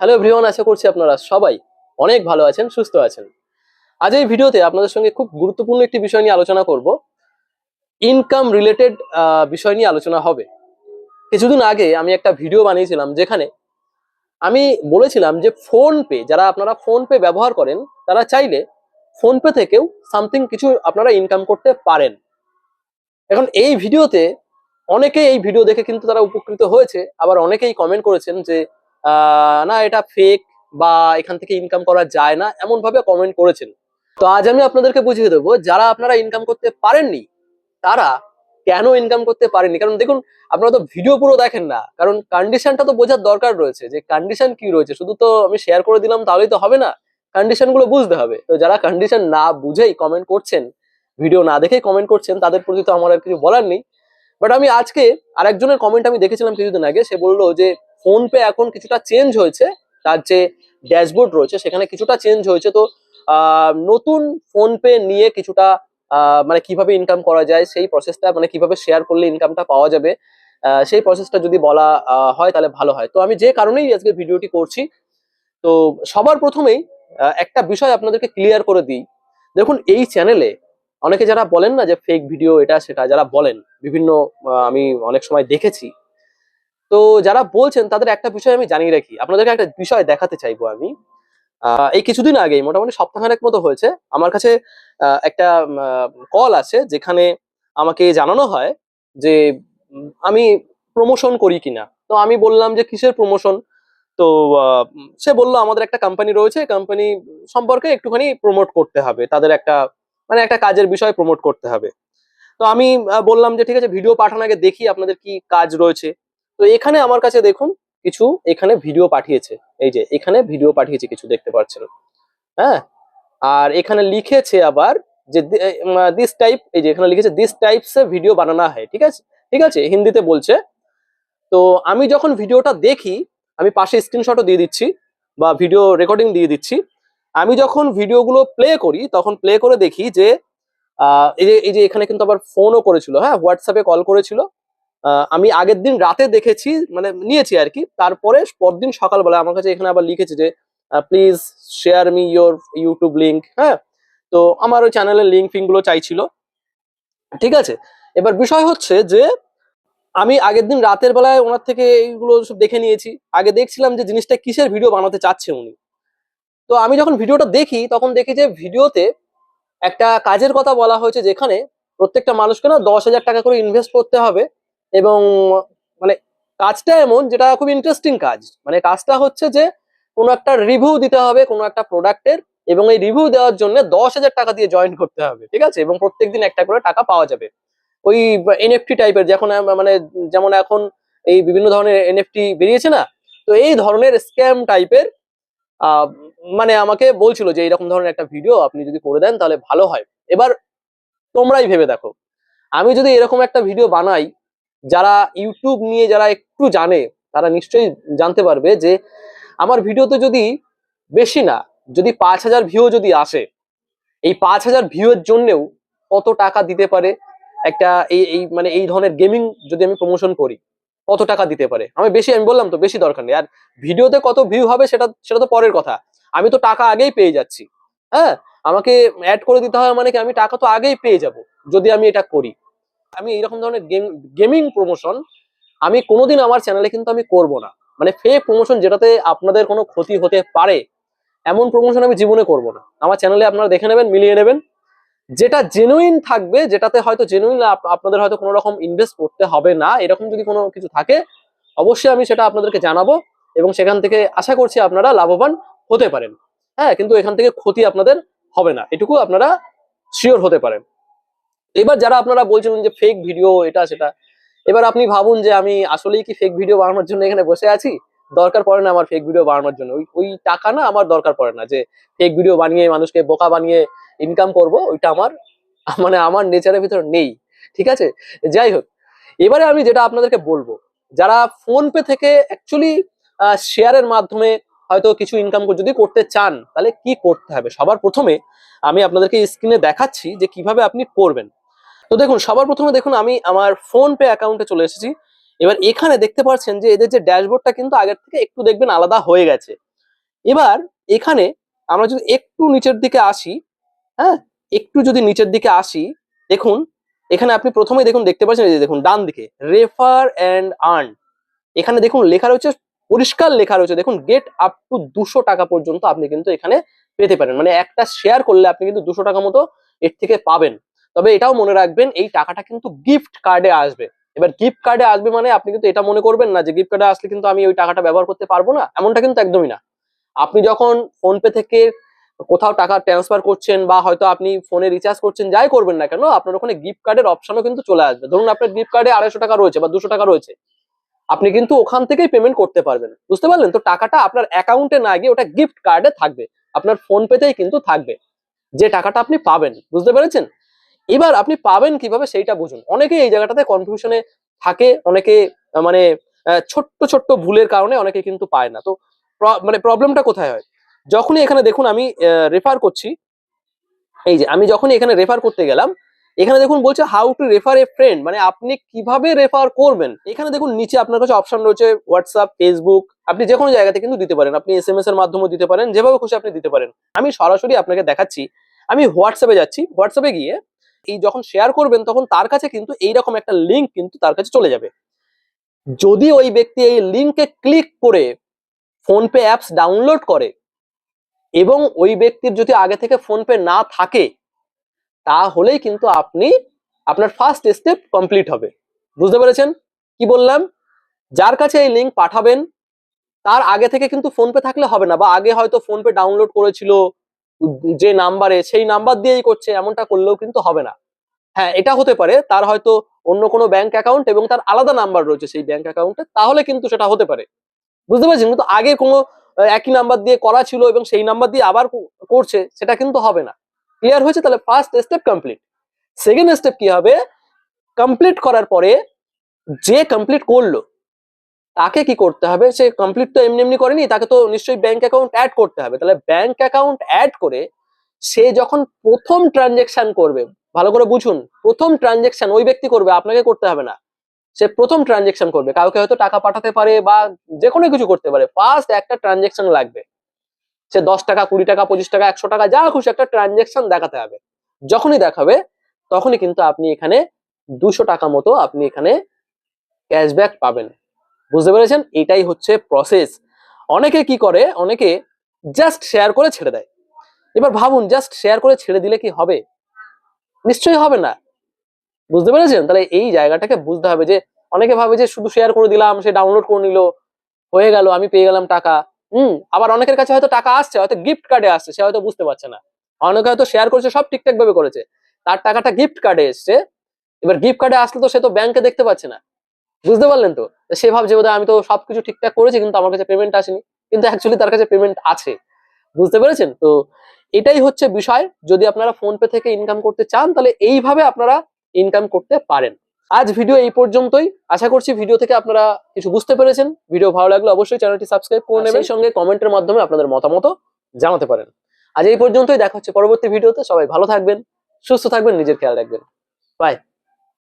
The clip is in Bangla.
হ্যালো এভরিওয়ান, আশা করছি আপনারা সবাই অনেক ভালো আছেন, সুস্থ আছেন। আজ এই ভিডিওতে আপনাদের সঙ্গে খুব গুরুত্বপূর্ণ একটি বিষয় নিয়ে আলোচনা করব। ইনকাম রিলেটেড বিষয় নিয়ে আলোচনা হবে। কিছুদিন আগে আমি একটা ভিডিও বানিয়েছিলাম যেখানে আমি বলেছিলাম যে ফোন পে, যারা আপনারা ফোন পে ব্যবহার করেন তারা চাইলে ফোন পে থেকেও সামথিং কিছু আপনারা ইনকাম করতে পারেন। এখন এই ভিডিওতে অনেকে এই ভিডিও দেখে কিন্তু তারা উপকৃত হয়েছে, আবার অনেকেই কমেন্ট করেছেন যে না এটা ফেক বা এখান থেকে ইনকাম করা যায় না, এমন ভাবে কমেন্ট করেছেন। তো আজ আমি আপনাদেরকে বুঝিয়ে দেবো যারা আপনারা ইনকাম করতে পারেননি তারা কেন ইনকাম করতে পারেননি। কারণ দেখুন, আপনারা তো ভিডিও পুরো দেখেন না, কারণ কন্ডিশনটা তো বোঝার দরকার রয়েছে যে কন্ডিশন কি রয়েছে। শুধু তো আমি শেয়ার করে দিলাম তাহলেই তো হবে না, কন্ডিশন গুলো বুঝতে হবে। তো যারা কন্ডিশন না বুঝেই কমেন্ট করছেন, ভিডিও না দেখেই কমেন্ট করছেন, তাদের প্রতি তো আমার আর কিছু বলার নেই। বাট আমি আজকে আরেকজনের কমেন্ট আমি দেখেছিলাম কিছুদিন আগে, সে বললো যে ফোন পে এখন কিছুটা চেঞ্জ হয়েছে, তার যে ড্যাশবোর্ড রয়েছে সেখানে কিছুটা চেঞ্জ হয়েছে। তো নতুন ফোন পে নিয়ে কিছুটা মানে কিভাবে ইনকাম করা যায় সেই প্রসেসটা, মানে কিভাবে শেয়ার করলে ইনকামটা পাওয়া যাবে, সেই প্রসেসটা যদি বলা হয় তাহলে ভালো হয়। তো আমি যে কারণেই আজকে ভিডিওটি করছি, তো সবার প্রথমেই একটা বিষয় আপনাদেরকে ক্লিয়ার করে দিই। দেখুন, এই চ্যানেলে অনেকে যারা বলেন না যে ফেক ভিডিও এটা সেটা, যারা বলেন বিভিন্ন আমি অনেক সময় দেখেছি। তো যারা বলছেন তাদের একটা বিষয় আমি জানিয়ে রাখি, আপনাদেরকে একটা বিষয় দেখাতে চাইবো আমি। এই কিছুদিন আগেই, মোটামুটি সপ্তাহখানেক মতো হয়েছে, আমার কাছে একটা কল আসে যেখানে আমাকে জানানো হয় যে আমি প্রমোশন করি কিনা। তো আমি বললাম যে কিসের প্রমোশন। তো সে বললো আমাদের একটা কোম্পানি রয়েছে, কোম্পানি সম্পর্কে একটুখানি প্রমোট করতে হবে, তাদের একটা মানে একটা কাজের বিষয় প্রমোট করতে হবে। তো আমি বললাম যে ঠিক আছে, ভিডিও পাঠান আগে দেখি আপনাদের কি কাজ রয়েছে। তো এখানে আমার কাছে দেখুন কিছু এখানে ভিডিও পাঠিয়েছে, এই যে এখানে ভিডিও পাঠিয়েছে কিছু, দেখতে পাচ্ছেন। হ্যাঁ, আর এখানে লিখেছে আবার যে দিস টাইপ, এই যে এখানে লিখেছে দিস টাইপস এ ভিডিও বানানা হয়। ঠিক আছে, ঠিক আছে, হিন্দিতে বলছে। তো আমি যখন ভিডিওটা দেখি, আমি পাশে স্ক্রিনশটও দিয়ে দিচ্ছি বা ভিডিও রেকর্ডিং দিয়ে দিচ্ছি। আমি যখন ভিডিওগুলো প্লে করি তখন প্লে করে দেখি যে এই যে এখানে কিন্তু আবার ফোনও করেছিল, হ্যাঁ হোয়াটসঅ্যাপে কল করেছিল। আমি আগের দিন রাতে দেখেছি, মানে নিয়েছি আর কি। তারপরে পরদিন সকালবেলা আমার কাছে এখানে আবার লিখেছে যে please share me your YouTube link. হ্যাঁ, তো আমার ওই চ্যানেলের লিঙ্ক ফিঙ্ক গুলো চাইছিল। ঠিক আছে, এবার বিষয় হচ্ছে যে আমি আগের দিন রাতের বেলায় ওনার থেকে এইগুলো সব দেখে নিয়েছি। আগে দেখছিলাম যে জিনিসটা কিসের ভিডিও বানাতে চাচ্ছে উনি। তো আমি যখন ভিডিওটা দেখি তখন দেখি যে ভিডিওতে একটা কাজের কথা বলা হয়েছে, যেখানে প্রত্যেকটা মানুষকে না 10,000 টাকা করে ইনভেস্ট করতে হবে। এবং মানে কাজটা এমন, যেটা খুব ইন্টারেস্টিং কাজ। মানে কাজটা হচ্ছে যে কোনো একটা রিভিউ দিতে হবে কোনো একটা প্রোডাক্টের, এবং এই রিভিউ দেওয়ার জন্য 10,000 টাকা দিয়ে জয়েন করতে হবে। ঠিক আছে, এবং প্রত্যেকদিন একটা করে টাকা পাওয়া যাবে। ওই এনএফটি টাইপের, যখন মানে যেমন এখন এই বিভিন্ন ধরনের এনএফটি বেরিয়েছে না, তো এই ধরনের স্ক্যাম টাইপের আহ মানে আমাকে বলছিল যে এরকম ধরনের একটা ভিডিও আপনি যদি করে দেন তাহলে ভালো হয়। এবার তোমরাই ভেবে দেখো, আমি যদি এরকম একটা ভিডিও বানাই, যারা ইউটিউব নিয়ে যারা একটু জানে তারা নিশ্চয়ই জানতে পারবে যে আমার ভিডিওতে যদি বেশি না, যদি 5,000 ভিউ যদি আসে, এই 5,000 ভিউ এর জন্যও কত টাকা দিতে পারে একটা এই এই মানে এই ধরনের গেমিং যদি আমি প্রমোশন করি, কত টাকা দিতে পারে। আমি বললাম তো বেশি দরকার নেই। আর ভিডিওতে কত ভিউ হবে সেটা সেটা তো পরের কথা, আমি তো টাকা আগেই পেয়ে যাচ্ছি। হ্যাঁ, আমাকে অ্যাড করে দিতে হয়, মানে কি আমি টাকা তো আগেই পেয়ে যাব যদি আমি এটা করি। আমি এইরকম ধরনের গেমিং প্রমোশন আমি কোনোদিন আমার চ্যানেলে কিন্তু আমি করব না। মানে ফেক প্রমোশন যেটাতে আপনাদের কোনো ক্ষতি হতে পারে, এমন প্রমোশন আমি জীবনে করব না। আমার চ্যানেলে আপনারা দেখে নেবেন, মিলিয়ে নেবেন। যেটা জেনুইন থাকবে, যেটাতে হয়তো জেনুইন আপনাদের হয়তো কোনো রকম ইনভেস্ট করতে হবে না, এরকম যদি কোনো কিছু থাকে অবশ্যই আমি সেটা আপনাদেরকে জানাবো, এবং সেখান থেকে আশা করছি আপনারা লাভবান হতে পারেন। হ্যাঁ, কিন্তু এখান থেকে ক্ষতি আপনাদের হবে না, এটুকু আপনারা শিওর হতে পারেন। এবার যারা আপনারা বলছিলেন যে ফেক ভিডিও এটা সেটা, এবার আপনি ভাবুন যে আমি আসলেই কি ফেক ভিডিও বানানোর জন্য এখানে বসে আছি। দরকার পড়ে না আমার ফেক ভিডিও বানানোর জন্য, ওই ওই টাকা না আমার দরকার পড়ে না যে ফেক ভিডিও বানিয়ে মানুষকে বোকা বানিয়ে ইনকাম করব, ওইটা আমার মানে আমার নেচারের ভিতর নেই। ঠিক আছে, যাই হোক, এবারে আমি যেটা আপনাদেরকে বলবো, যারা ফোন পে থেকে অ্যাকচুয়ালি শেয়ারের মাধ্যমে হয়তো কিছু ইনকাম যদি করতে চান তাহলে কি করতে হবে। সবার প্রথমে আমি আপনাদেরকে স্ক্রিনে দেখাচ্ছি যে কিভাবে আপনি করবেন। তো দেখুন, সবার প্রথমে দেখুন আমি আমার ফোন পে অ্যাকাউন্টে চলে এসেছি। এবার এখানে দেখতে পাচ্ছেন যে এদের যে ড্যাশবোর্ডটা কিন্তু আগের থেকে একটু দেখবেন আলাদা হয়ে গেছে। এবার এখানে আমরা যদি একটু নিচের দিকে আসি, হ্যাঁ, একটু যদি নিচের দিকে আসি, দেখুন এখানে আপনি প্রথমেই দেখুন দেখতে পাচ্ছেন, এই যে দেখুন ডান দিকে রেফার অ্যান্ড আর্ন, এখানে দেখুন লেখা রয়েছে, পরিষ্কার লেখা রয়েছে, দেখুন গেট আপ টু 200 টাকা পর্যন্ত আপনি কিন্তু এখানে পেতে পারেন। মানে একটা শেয়ার করলে আপনি কিন্তু 200 টাকা মতো এর থেকে পাবেন। তবে এটাও মনে রাখবেন এই টাকাটা কিন্তু গিফট কার্ডে আসবে। এবার গিফট কার্ডে আসবে মানে আপনি কিন্তু এটা মনে করবেন না যে গিফট কার্ডে আসলে কিন্তু আমি ওই টাকাটা ব্যবহার করতে পারবো না, এমনটা কিন্তু একদমই না। আপনি যখন ফোনপে থেকে কোথাও টাকা ট্রান্সফার করছেন বা হয়তো আপনি ফোনে রিচার্জ করছেন, যাই করবেন না কেন, আপনার ওখানে গিফট কার্ডের অপশনও কিন্তু চলে আসবে। ধরুন আপনার গিফট কার্ডে 250 টাকা রয়েছে বা 200 টাকা রয়েছে, আপনি কিন্তু ওখান থেকেই পেমেন্ট করতে পারবেন। বুঝতে পারলেন তো? টাকাটা আপনার অ্যাকাউন্টে না গিয়ে ওটা গিফট কার্ডে থাকবে, আপনার ফোন পেতেই কিন্তু থাকবে যে টাকাটা আপনি পাবেন। বুঝতে পেরেছেন? এবার আপনি পাবেন কিভাবে সেইটা বুঝুন। অনেকে এই জায়গাটাতে কনফিউশনে থাকে, অনেকে মানে ছোট্ট ছোট্ট ভুলের কারণে অনেকে কিন্তু পায় না। তো মানে প্রবলেমটা কোথায় হয়, যখনই এখানে দেখুন আমি রেফার করছি, এই যে আমি যখনই এখানে রেফার করতে গেলাম, এখানে দেখুন বলছে how to refer a friend, মানে আপনি কিভাবে রেফার করবেন। এখানে দেখুন নিচে আপনার কাছে অপশন রয়েছে হোয়াটসঅ্যাপ, ফেসবুক, আপনি যে কোনো জায়গাতে কিন্তু দিতে পারেন, আপনি এসএমএস এর মাধ্যমে দিতে পারেন, যেভাবে খুশি আপনি দিতে পারেন। আমি সরাসরি আপনাকে দেখাচ্ছি, আমি হোয়াটসঅ্যাপে যাচ্ছি, হোয়াটসঅ্যাপে গিয়ে এই যখন শেয়ার করবেন তখন তার কাছে কিন্তু এইরকম একটা লিঙ্ক কিন্তু তার কাছে চলে যাবে। যদি ওই ব্যক্তি এই লিঙ্কে ক্লিক করে ফোনপে অ্যাপস ডাউনলোড করে এবং ওই ব্যক্তির যদি আগে থেকে ফোনপে না থাকে, তাহলেই কিন্তু আপনি আপনার ফার্স্ট স্টেপ কমপ্লিট হবে। বুঝতে পেরেছেন কি বললাম? যার কাছে এই লিঙ্ক পাঠাবেন তার আগে থেকে কিন্তু ফোনপে থাকলে হবে না, বা আগে হয়তো ফোনপে ডাউনলোড করেছিল যে নাম্বারে, সেই নাম্বার দিয়েই করছে, এমনটা করলেও কিন্তু হবে না। হ্যাঁ, এটা হতে পারে তার হয়তো অন্য কোনো ব্যাংক অ্যাকাউন্ট এবং তার আলাদা নাম্বার রয়েছে সেই ব্যাংক অ্যাকাউন্টে, তাহলে কিন্তু সেটা হতে পারে। বুঝতে পেরেছেন? কিন্তু আগে কোনো একই নাম্বার দিয়ে করা ছিল এবং সেই নাম্বার দিয়ে আবার করছে, সেটা কিন্তু হবে না। ক্লিয়ার হয়েছে? তাহলে first step complete. Second step কি হবে, কমপ্লিট করার পরে যে কমপ্লিট করলো তাকে কি করতে হবে, সে কমপ্লিট তো এমনি এমনি করেনি, তাকে তো নিশ্চয়ই ব্যাংক অ্যাকাউন্ট অ্যাড করতে হবে। তাহলে ব্যাংক অ্যাকাউন্ট অ্যাড করে সে যখন প্রথম ট্রানজেকশন করবে, ভালো করে বুঝুন, প্রথম ট্রানজেকশন ওই ব্যক্তি করবে, আপনাকে করতে হবে না। সে প্রথম ট্রানজেকশন করবে, কাউকে হয়তো টাকা পাঠাতে পারে বা যে কোনো কিছু করতে পারে, ফার্স্ট একটা ট্রানজেকশন লাগবে। সে 10 টাকা, 20 টাকা, 25 টাকা, 100 টাকা, যা খুশি একটা ট্রানজেকশন দেখাতে হবে। যখনই দেখাবে তখনই কিন্তু আপনি এখানে 200 টাকা মতো আপনি এখানে ক্যাশব্যাক পাবেন। বুঝতে পেরেছেন? এটাই হচ্ছে প্রসেস। অনেকে কি করে, অনেকে জাস্ট শেয়ার করে ছেড়ে দেয়। এবার ভাবুন, জাস্ট শেয়ার করে ছেড়ে দিলে কি হবে? নিশ্চয়ই হবে না। বুঝতে পেরেছেন? তাহলে এই জায়গাটাকে বুঝতে হবে যে অনেকে ভাবে যে শুধু শেয়ার করে দিলাম, সে ডাউনলোড করে নিল, হয়ে গেল, আমি পেয়ে গেলাম টাকা। আবার অনেকের কাছে হয়তো টাকা আসছে, হয়তো গিফট কার্ডে আসছে, সে হয়তো বুঝতে পারছে না। অনেকে হয়তো শেয়ার করেছে, সব ঠিকঠাক ভাবে করেছে, তার টাকাটা গিফট কার্ডে এসছে। এবার গিফট কার্ডে আসলে তো সে তো ব্যাংকে দেখতে পাচ্ছে না। বুঝতে পারলেন তো? সে ভাবছে বোধহয় আমি তো সবকিছু ঠিকঠাক করেছি কিন্তু আমার কাছে পেমেন্ট আসেনি, কিন্তু অ্যাকচুয়ালি তার কাছে পেমেন্ট আছে। বুঝতে পেরেছেন তো? এটাই হচ্ছে বিষয়। যদি আপনারা ফোন পে থেকে ইনকাম করতে চান তাহলে এইভাবে আপনারা ইনকাম করতে পারেন। আজ ভিডিও এই পর্যন্তই। আশা করছি ভিডিও থেকে আপনারা কিছু বুঝতে পেরেছেন। ভিডিও ভালো লাগলে অবশ্যই চ্যানেলটি সাবস্ক্রাইব করে নেবেন, সেই সঙ্গে কমেন্টের মাধ্যমে আপনাদের মতামত জানাতে পারেন। আজ এই পর্যন্তই, দেখা হচ্ছে পরবর্তী ভিডিওতে। সবাই ভালো থাকবেন, সুস্থ থাকবেন, নিজের খেয়াল রাখবেন। বাই।